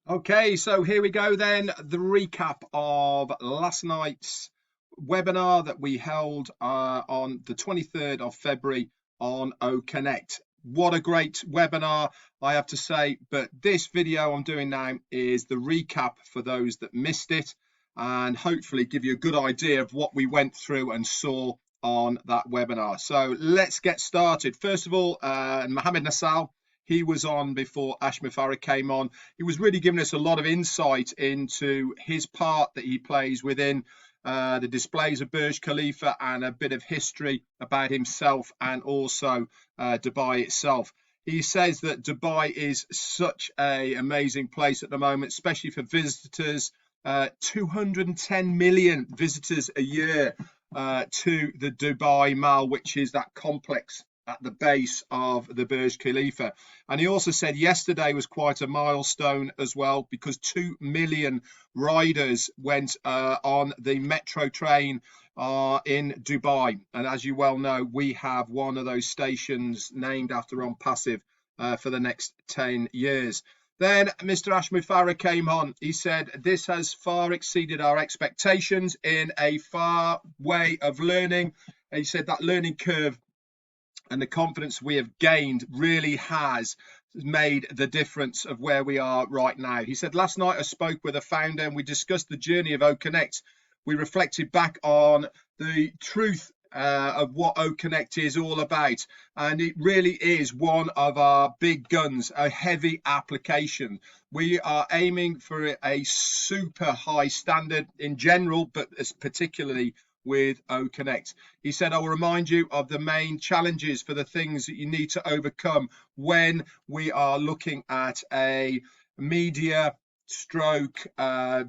Okay, so here we go then. The recap of last night's webinar that we held on the 23rd of February on OConnect. What a great webinar, I have to say. But this video I'm doing now is the recap for those that missed it and hopefully give you a good idea of what we went through and saw on that webinar. So let's get started. First of all, Mohammed Nassal, he was on before Mufareh came on. He was really giving us a lot of insight into his part that he plays within the displays of Burj Khalifa and a bit of history about himself and also Dubai itself. He says that Dubai is such an amazing place at the moment, especially for visitors. 210 million visitors a year to the Dubai Mall, which is that complex at the base of the Burj Khalifa. And he also said yesterday was quite a milestone as well, because 2 million riders went on the metro train in Dubai. And as you well know, we have one of those stations named after Onpassive for the next 10 years. Then Mr. Mufareh came on. He said, this has far exceeded our expectations in a far way of learning. And he said that learning curve and the confidence we have gained really has made the difference of where we are right now. He said, last night I spoke with a founder and we discussed the journey of OConnect. We reflected back on the truth of what OConnect is all about. And it really is one of our big guns, a heavy application. We are aiming for a super high standard in general, but particularly with OConnect. He said, I will remind you of the main challenges for the things that you need to overcome when we are looking at a media stroke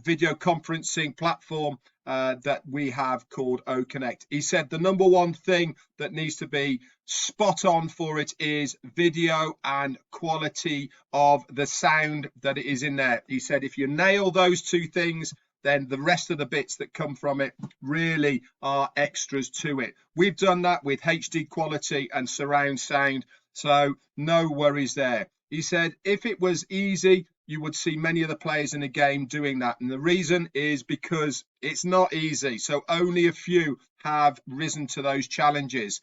video conferencing platform that we have called OConnect. He said the number one thing that needs to be spot on for it is video and quality of the sound that it is in there. He said if you nail those two things, then the rest of the bits that come from it really are extras to it. We've done that with HD quality and surround sound, so no worries there. He said if it was easy, you would see many of the players in the game doing that. And the reason is because it's not easy. So only a few have risen to those challenges.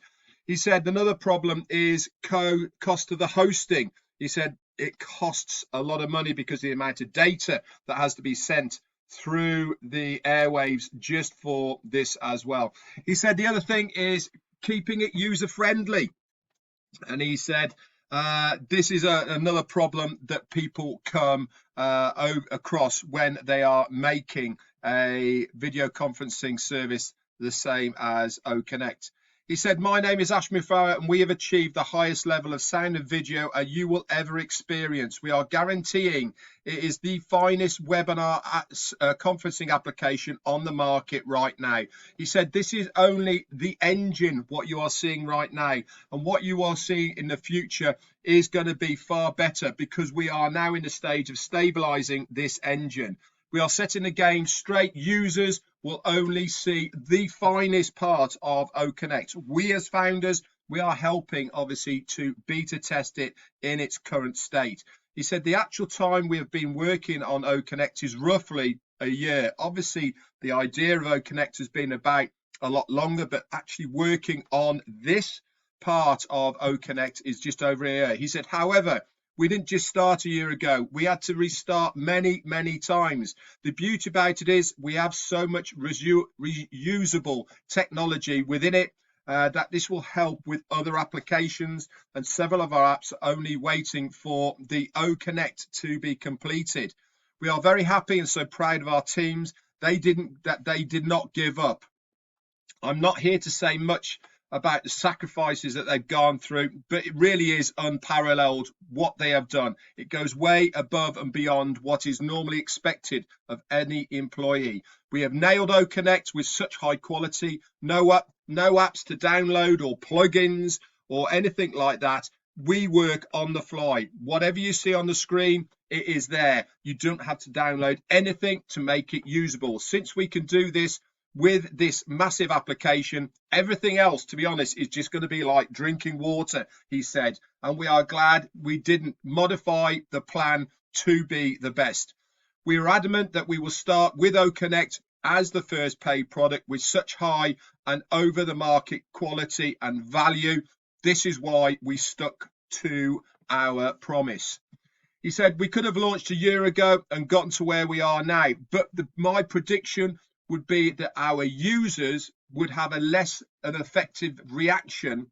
He said another problem is cost of the hosting. He said it costs a lot of money because of the amount of data that has to be sent through the airwaves just for this as well. He said the other thing is keeping it user friendly. And he said this is another problem that people come across when they are making a video conferencing service the same as OConnect. He said, my name is Mufareh and we have achieved the highest level of sound and video you will ever experience. We are guaranteeing it is the finest webinar conferencing application on the market right now. He said, this is only the engine, what you are seeing right now. And what you are seeing in the future is going to be far better because we are now in the stage of stabilizing this engine. We are setting the game straight. Users will only see the finest part of OConnect. We as founders, we are helping obviously to beta test it in its current state. He said the actual time we have been working on OConnect is roughly a year. Obviously, the idea of OConnect has been about a lot longer, but actually working on this part of OConnect is just over a year. He said, however, we didn't just start a year ago. We had to restart many, many times. The beauty about it is we have so much reusable technology within it that this will help with other applications, and several of our apps are only waiting for the OConnect to be completed. We are very happy and so proud of our teams. They did not give up. I'm not here to say much about the sacrifices that they've gone through, but it really is unparalleled what they have done. It goes way above and beyond what is normally expected of any employee. We have nailed OConnect with such high quality, no apps to download or plugins or anything like that. We work on the fly. Whatever you see on the screen, it is there. You don't have to download anything to make it usable. Since we can do this with this massive application, everything else, to be honest, is just going to be like drinking water, he said. And we are glad we didn't modify the plan to be the best. We are adamant that we will start with OConnect as the first paid product with such high and over the market quality and value. This is why we stuck to our promise. He said we could have launched a year ago and gotten to where we are now, but my prediction would be that our users would have a less an effective reaction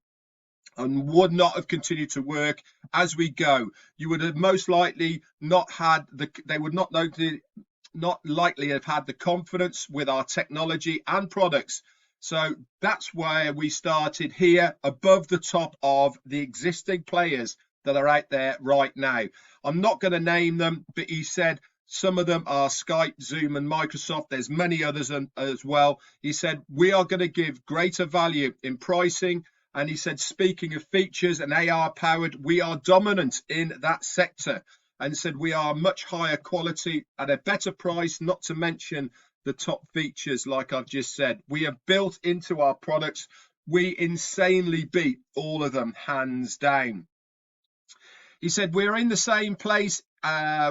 and would not have continued to work as we go. You would have most likely not had they would not likely have had the confidence with our technology and products. So that's where we started here, above the top of the existing players that are out there right now. I'm not going to name them, but he said some of them are Skype, Zoom, and Microsoft. There's many others as well. He said we are going to give greater value in pricing. And he said, speaking of features and AR powered, we are dominant in that sector. And said we are much higher quality at a better price, not to mention the top features, like I've just said. We have built into our products. We insanely beat all of them, hands down. He said we're in the same place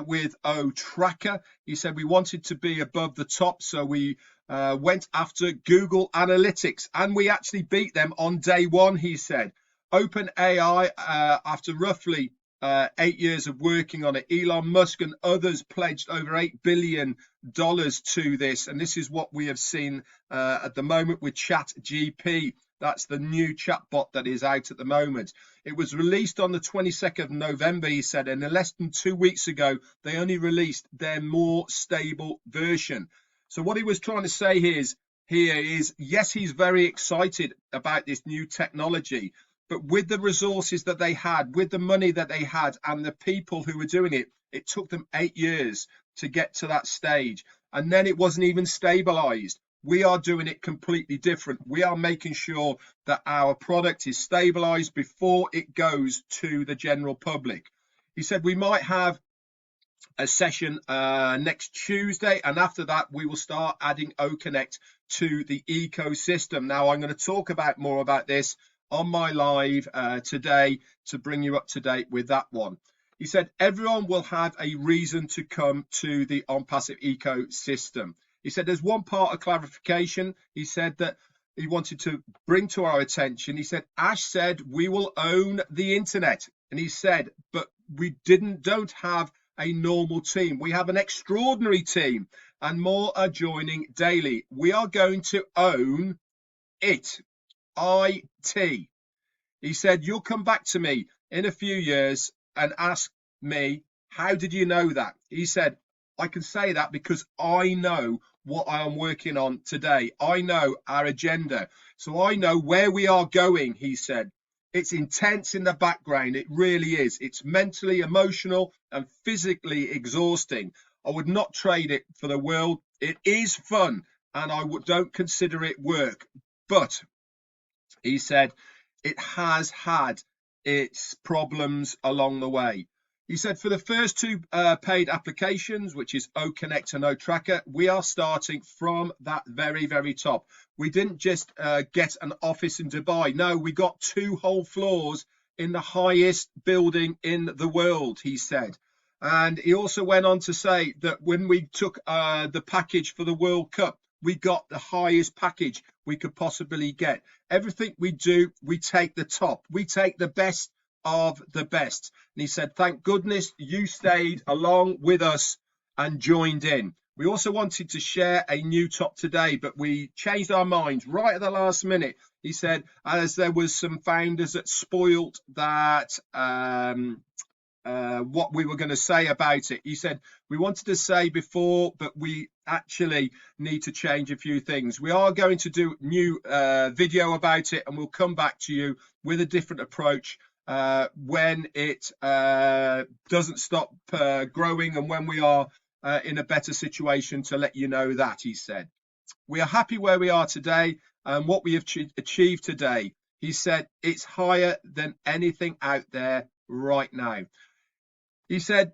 with Tracker. He said we wanted to be above the top, so we went after Google Analytics, and we actually beat them on day one. He said OpenAI, after roughly 8 years of working on it, Elon Musk and others pledged over $8 billion to this, and this is what we have seen at the moment with ChatGPT. That's the new chatbot that is out at the moment. It was released on the 22nd of November, he said, and less than 2 weeks ago, they only released their more stable version. So what he was trying to say here is, yes, he's very excited about this new technology, but with the resources that they had, with the money that they had, and the people who were doing it, it took them 8 years to get to that stage. And then it wasn't even stabilized. We are doing it completely different. We are making sure that our product is stabilized before it goes to the general public. He said we might have a session next Tuesday, and after that we will start adding OConnect to the ecosystem. Now I'm going to talk about more about this on my live today to bring you up to date with that one. He said everyone will have a reason to come to the Onpassive ecosystem. He said there's one part of clarification. He said that he wanted to bring to our attention. He said Ash said we will own the internet, and he said but we don't have a normal team. We have an extraordinary team, and more are joining daily. We are going to own it. IT. He said you'll come back to me in a few years and ask me, how did you know that? He said I can say that because I know what I am working on today. I know our agenda. So I know where we are going, he said. It's intense in the background. It really is. It's mentally, emotional, and physically exhausting. I would not trade it for the world. It is fun, and I don't consider it work. But he said it has had its problems along the way. He said for the first two paid applications, which is OConnect and OTracker, we are starting from that very, very top. We didn't just get an office in Dubai. No, we got 2 whole floors in the highest building in the world, he said. And he also went on to say that when we took the package for the World Cup, we got the highest package we could possibly get. Everything we do, we take the top. We take the best of the best. And he said, thank goodness you stayed along with us and joined in. We also wanted to share a new top today, but we changed our minds right at the last minute. He said, as there was some founders that spoiled that what we were going to say about it. He said, we wanted to say before, but we actually need to change a few things. We are going to do new video about it, and we'll come back to you with a different approach when it doesn't stop growing, and when we are in a better situation to let you know that, he said. We are happy where we are today and what we have achieved today. He said it's higher than anything out there right now. He said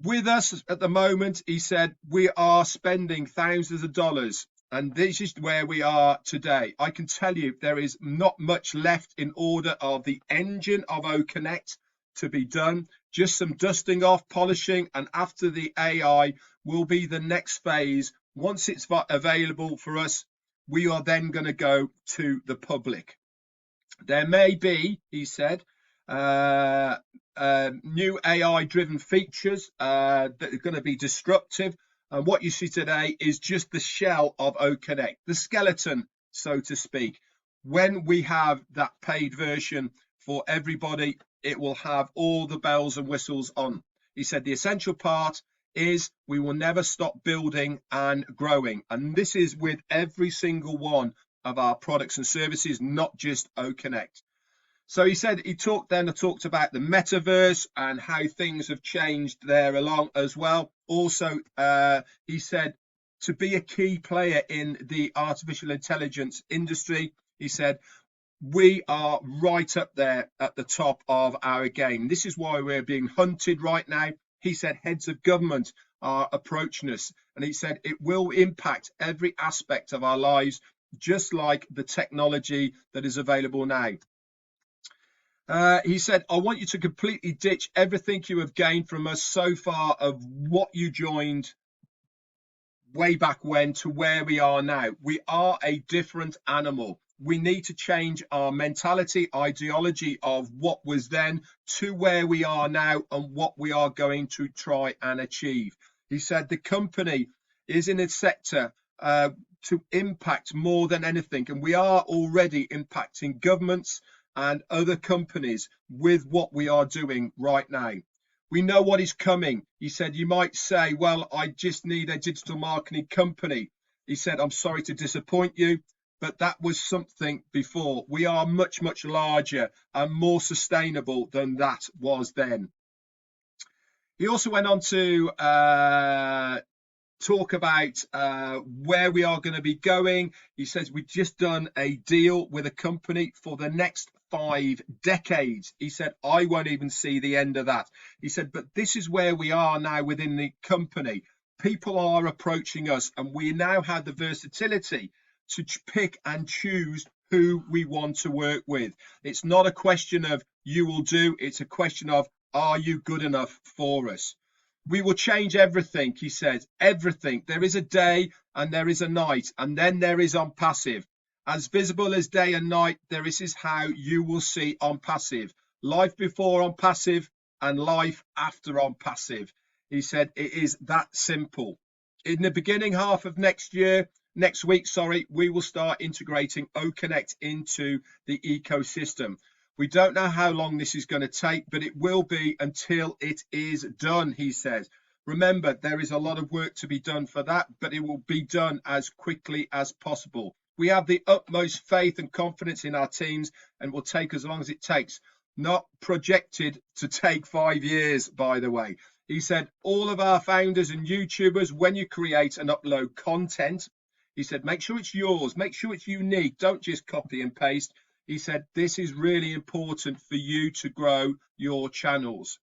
with us at the moment, he said we are spending thousands of dollars, and this is where we are today. I can tell you there is not much left in order of the engine of OConnect to be done. Just some dusting off, polishing, and after the AI will be the next phase. Once it's available for us, we are then going to go to the public. There may be, he said, new AI-driven features that are going to be disruptive. And what you see today is just the shell of OConnect, the skeleton, so to speak. When we have that paid version for everybody, it will have all the bells and whistles on. He said the essential part is we will never stop building and growing. And this is with every single one of our products and services, not just OConnect. So he said he talked about the metaverse and how things have changed there along as well. Also, he said to be a key player in the artificial intelligence industry, he said, we are right up there at the top of our game. This is why we're being hunted right now. He said heads of government are approaching us, and he said it will impact every aspect of our lives, just like the technology that is available now. He said, I want you to completely ditch everything you have gained from us so far of what you joined way back when to where we are now. We are a different animal. We need to change our mentality, ideology of what was then to where we are now and what we are going to try and achieve. He said the company is in a sector to impact more than anything, and we are already impacting governments and other companies with what we are doing right now. We know what is coming. He said, you might say, well, I just need a digital marketing company. He said, I'm sorry to disappoint you, but that was something before. We are much, much larger and more sustainable than that was then. He also went on to talk about where we are going to be going. He says we've just done a deal with a company for the next 5 decades. He said, I won't even see the end of that. He said, but this is where we are now within the company. People are approaching us, and we now have the versatility to pick and choose who we want to work with. It's not a question of you will do, it's a question of are you good enough for us? We will change everything, he said, everything. There is a day and there is a night, and then there is Onpassive. As visible as day and night, this is how you will see Onpassive. Life before Onpassive and life after Onpassive. He said it is that simple. In the beginning half of next week, we will start integrating OConnect into the ecosystem. We don't know how long this is going to take, but it will be until it is done, he says. Remember, there is a lot of work to be done for that, but it will be done as quickly as possible. We have the utmost faith and confidence in our teams, and will take as long as it takes. Not projected to take 5 years, by the way. He said, all of our founders and YouTubers, when you create and upload content, he said, make sure it's yours, make sure it's unique, don't just copy and paste. He said, this is really important for you to grow your channels.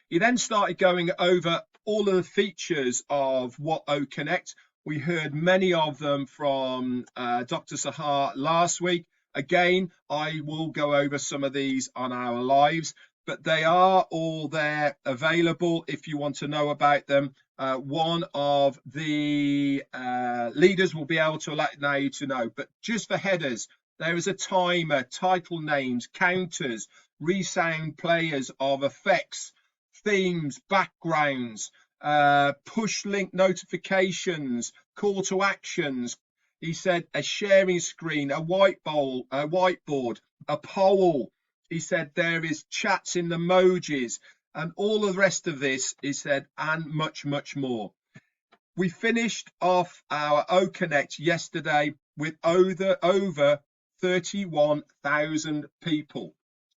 He then started going over all of the features of what OConnect. We heard many of them from Dr. Sahar last week. Again, I will go over some of these on our lives, but they are all there available if you want to know about them. One of the leaders will be able to allow you to know, but just for headers, there is a timer, title names, counters, resound players of effects, themes, backgrounds, push link notifications, call to actions. He said a sharing screen, a whiteboard, a poll. He said there is chats in the emojis, and all of the rest of this, he said, and much, much more. We finished off our OConnect yesterday with over 31,000 people.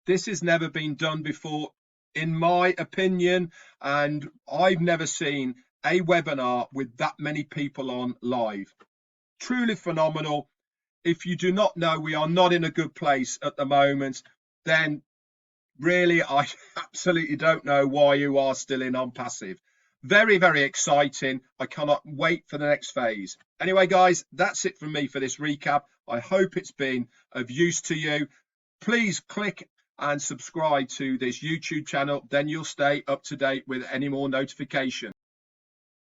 This has never been done before, in my opinion, and I've never seen a webinar with that many people on live. Truly phenomenal. If you do not know we are not in a good place at the moment, then really I absolutely don't know why you are still in Onpassive. Very, very exciting. I cannot wait for the next phase. Anyway, guys, that's it from me for this recap. I hope it's been of use to you. Please click and subscribe to this YouTube channel. Then you'll stay up to date with any more notifications.